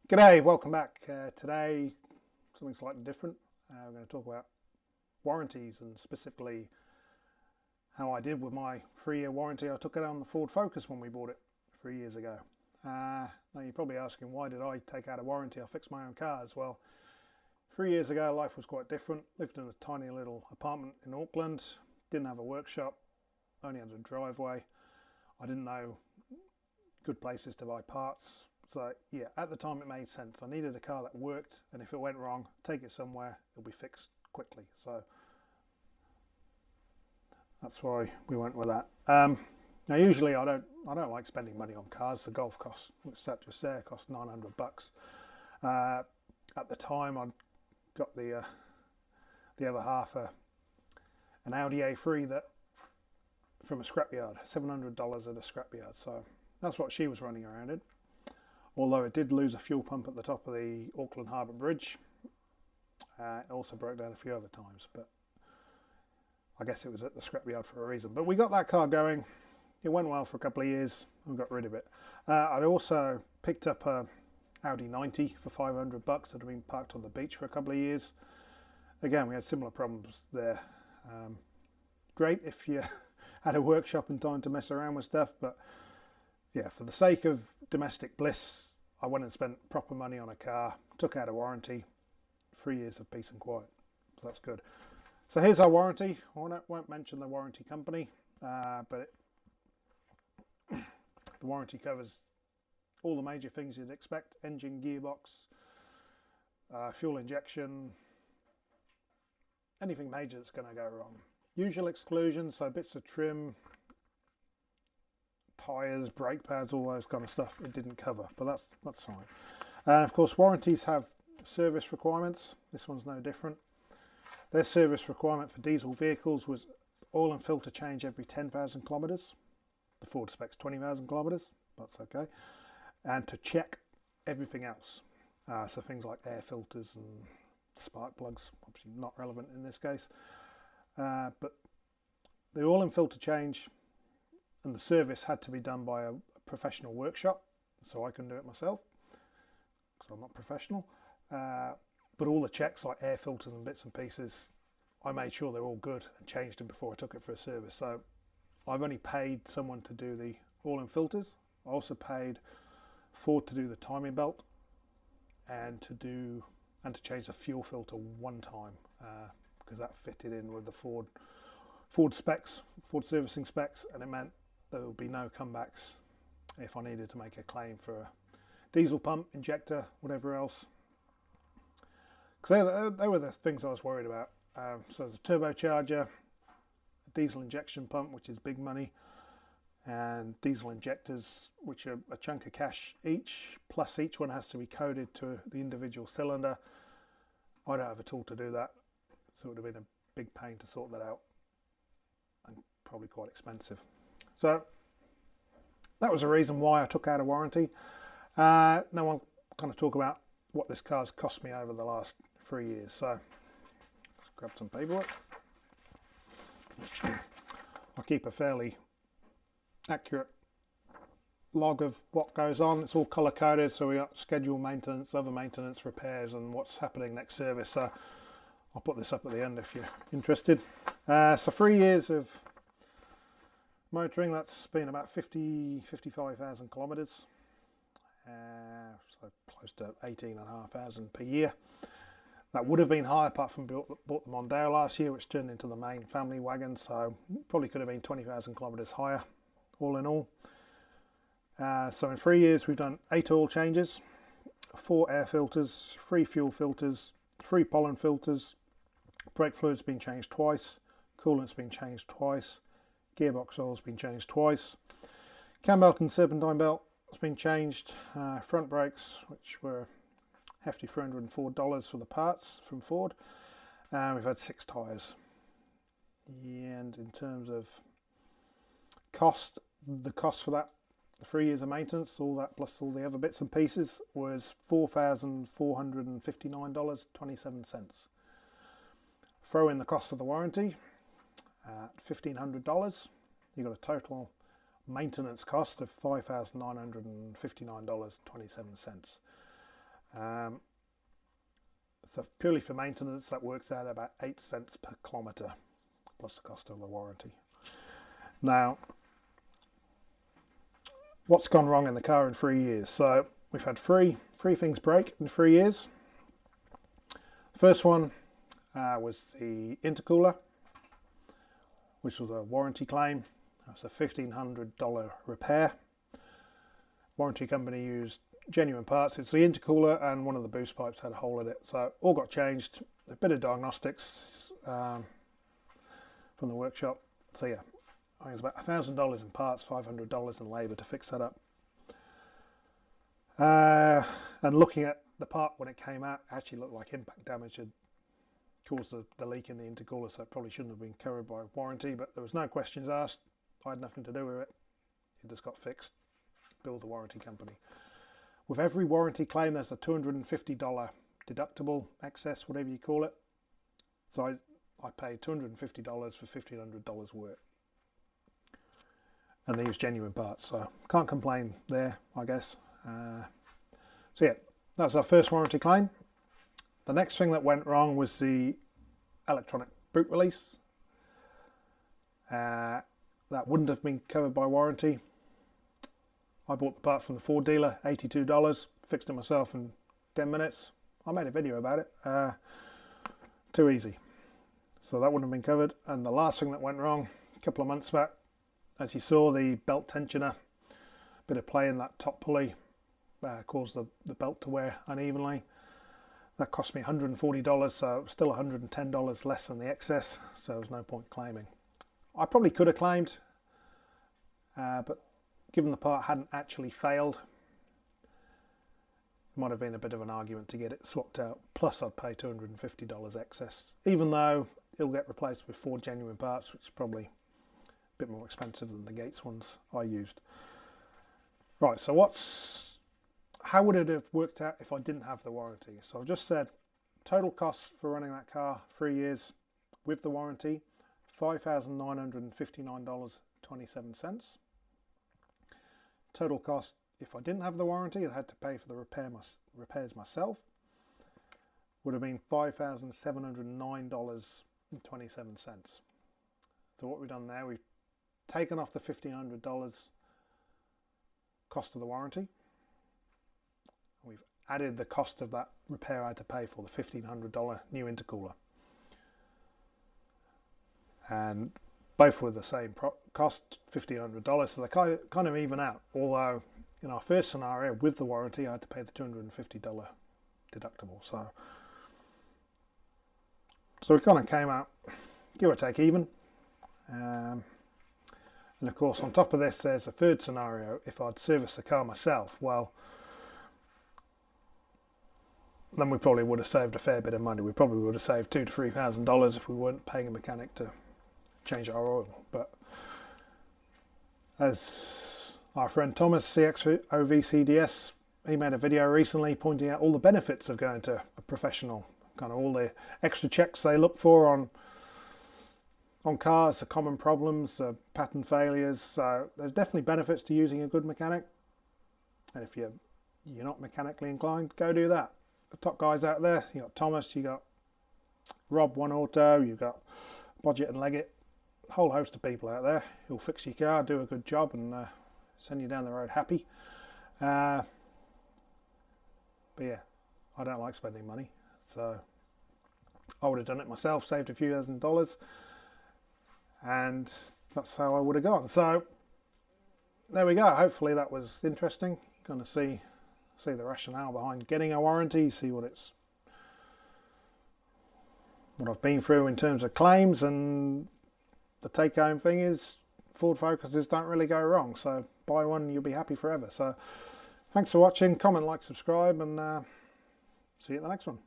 G'day, welcome back. Today, something slightly different. We're going to talk about warranties and specifically how I did with my 3-year warranty. I took it on the Ford Focus when we bought it 3 years ago. Now you're probably asking, why did I take out a warranty? I fixed my own cars. Well, 3 years ago life was quite different. Lived in a tiny little apartment in Auckland, didn't have a workshop, only had a driveway. I didn't know good places to buy parts. So yeah, at the time it made sense. I needed a car that worked, and if it went wrong, take it somewhere, it'll be fixed quickly. So that's why we went with that. Now usually I don't like spending money on cars. The Golf cost, which sat just there, cost $900. At the time I got the other half, an Audi A3 that from a scrapyard, $700 at a scrapyard. So that's what she was running around in. Although it did lose a fuel pump at the top of the Auckland Harbour Bridge. It also broke down a few other times, but I guess it was at the scrapyard for a reason. But we got that car going. It went well for a couple of years and got rid of it. I'd also picked up a Audi 90 for $500 that had been parked on the beach for a couple of years. Again, we had similar problems there. Great if you had a workshop in time to mess around with stuff, but yeah, for the sake of domestic bliss, I went and spent proper money on a car, took out a warranty, 3 years of peace and quiet. So that's good. So here's our warranty. I won't mention the warranty company, but the warranty covers all the major things you'd expect: engine, gearbox, fuel injection, anything major that's going to go wrong. Usual exclusions, so bits of trim, tyres, brake pads, all those kind of stuff it didn't cover, but that's fine. And of course warranties have service requirements. This one's no different. Their service requirement for diesel vehicles was oil and filter change every 10,000 kilometres. The Ford spec's 20,000 kilometres, that's okay. And to check everything else, so things like air filters and spark plugs, obviously not relevant in this case, but the oil and filter change and the service had to be done by a professional workshop, so I couldn't do it myself because I'm not professional. But all the checks like air filters and bits and pieces, I made sure they're all good and changed them before I took it for a service. So I've only paid someone to do the oil and filters. I also paid Ford to do the timing belt and to change the fuel filter one time, because that fitted in with the Ford specs, Ford servicing specs, and it meant there would be no comebacks if I needed to make a claim for a diesel pump, injector, whatever else. Because they were the things I was worried about. So the turbocharger, a diesel injection pump, which is big money, and diesel injectors, which are a chunk of cash each, plus each one has to be coded to the individual cylinder. I don't have a tool to do that, so it would have been a big pain to sort that out, and probably quite expensive. So that was a reason why I took out a warranty. Now I'll kind of talk about what this car's cost me over the last 3 years. So let's grab some paperwork. I keep a fairly accurate log of what goes on. It's all colour coded, so we got scheduled maintenance, other maintenance, repairs, and what's happening next service. So I'll put this up at the end if you're interested. So 3 years of motoring, that's been about 55,000 kilometres, so close to 18,500 per year. That would have been high, apart from bought the Mondeo last year, which turned into the main family wagon, so probably could have been 20,000 kilometres higher all in all. So in 3 years we've done 8 oil changes, 4 air filters, 3 fuel filters, 3 pollen filters, brake fluid's been changed twice, coolant's been changed twice, gearbox oil's been changed twice, cam belt and serpentine belt has been changed, front brakes, which were hefty $304 for the parts from Ford, we've had 6 tyres. And in terms of cost, the cost for that, the 3 years of maintenance, all that plus all the other bits and pieces, was $4,459.27. Throw in the cost of the warranty at $1,500, you got a total maintenance cost of $5,959.27. So purely for maintenance, that works out about 8 cents per kilometre, plus the cost of the warranty. Now, what's gone wrong in the car in 3 years? So we've had three things break in 3 years. First one was the intercooler, which was a warranty claim. That's a $1,500 repair. Warranty company used genuine parts. It's the intercooler and one of the boost pipes had a hole in it. So all got changed. A bit of diagnostics from the workshop. So yeah, I think it was about $1,000 in parts, $500 in labour to fix that up. And looking at the part when it came out, it actually looked like impact damage had caused the leak in the intercooler, so it probably shouldn't have been covered by warranty, but there was no questions asked. I had nothing to do with it. It just got fixed. Billed the warranty company. With every warranty claim, there's a $250 deductible, excess, whatever you call it. So I paid $250 for $1,500 work. And they use genuine parts, so can't complain there, I guess. So yeah, that was our first warranty claim. The next thing that went wrong was the electronic boot release. That wouldn't have been covered by warranty. I bought the part from the Ford dealer, $82, fixed it myself in 10 minutes. I made a video about it. Too easy. So that wouldn't have been covered. And the last thing that went wrong a couple of months back, as you saw, the belt tensioner, bit of play in that top pulley, caused the belt to wear unevenly. That cost me $140, so it was still $110 less than the excess, so there was no point claiming. I probably could have claimed, but given the part hadn't actually failed, it might have been a bit of an argument to get it swapped out. Plus I'd pay $250 excess, even though it'll get replaced with 4 genuine parts, which is probably a bit more expensive than the Gates ones I used. Right, so how would it have worked out if I didn't have the warranty? So I've just said total costs for running that car 3 years with the warranty, $5,959.27. Total cost if I didn't have the warranty and had to pay for the repairs myself would have been $5,709.27. So what we've done there, we've taken off the $1,500 cost of the warranty. We've added the cost of that repair I had to pay for, the $1,500 new intercooler. And both were the same cost, $1,500, so they kind of even out. Although in our first scenario with the warranty, I had to pay the $250 deductible. So it kind of came out, give or take, even. And of course, on top of this, there's a third scenario. If I'd serviced the car myself, well, then we probably would have saved a fair bit of money. We probably would have saved $2,000 to $3,000 if we weren't paying a mechanic to change our oil. But as our friend Thomas, CXOVCDS, he made a video recently pointing out all the benefits of going to a professional, kind of all the extra checks they look for on cars, the common problems, pattern failures. So there's definitely benefits to using a good mechanic. And if you're not mechanically inclined, go do that. The top guys out there, you got Thomas, you got Rob One Auto, you got Bodgett and Leggett, a whole host of people out there who'll fix your car, do a good job, and send you down the road happy. But yeah, I don't like spending money, so I would have done it myself, saved a few $1,000s, and that's how I would have gone. So there we go. Hopefully that was interesting. You're going to see the rationale behind getting a warranty, see what I've been through in terms of claims, and the take-home thing is Ford Focuses don't really go wrong, so buy one, you'll be happy forever. So thanks for watching. Comment, like, subscribe, and see you at the next one.